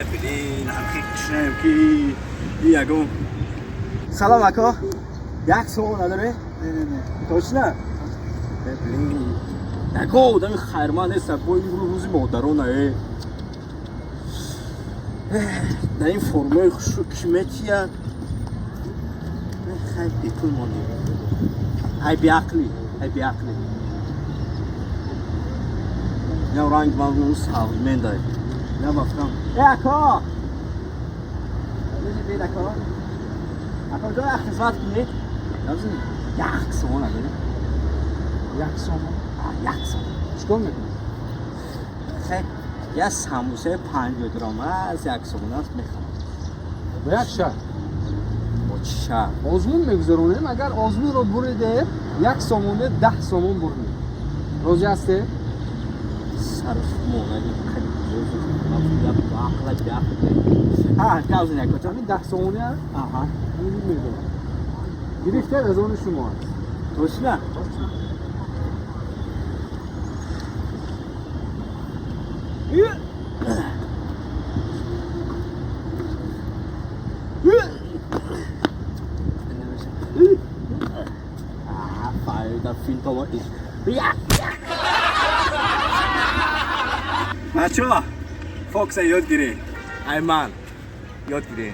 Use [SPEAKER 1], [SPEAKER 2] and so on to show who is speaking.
[SPEAKER 1] ببین حقیقشم که یکم سلام اکا یک سوال نداره؟
[SPEAKER 2] نه
[SPEAKER 1] توش نه؟ ببین نگو آدم خیرمند است با این روزی مادرانه در این فرمای حکومتیه خیلی بیکل ماندی ای بیعقلی یا رنگ من اون سالمن داره یا بفتم اکا بید اکا اکا جای خدمت کنی نبزنی یک سوال نداری
[SPEAKER 2] یک سوم
[SPEAKER 1] یک سوال
[SPEAKER 2] چیکار میکنی؟
[SPEAKER 1] خیلی یه سموسه 50 گرم از یک سوال است میخوام
[SPEAKER 2] با یک شهر
[SPEAKER 1] با چی شهر؟
[SPEAKER 2] آزمون میگذارونیم اگر آزمون رو بریده یک سومونه 10 سومون برنیم راضی هستی؟
[SPEAKER 1] صرف مونلی خیلی بزرگ ها کاوز نکن
[SPEAKER 2] همین 10 سومونه هست؟
[SPEAKER 1] آها
[SPEAKER 2] همین میدونم گرفته از آن شما هست
[SPEAKER 1] توش نه فایده فیلم تو بچه ها فوکس یاد گیری ایمان یاد گیری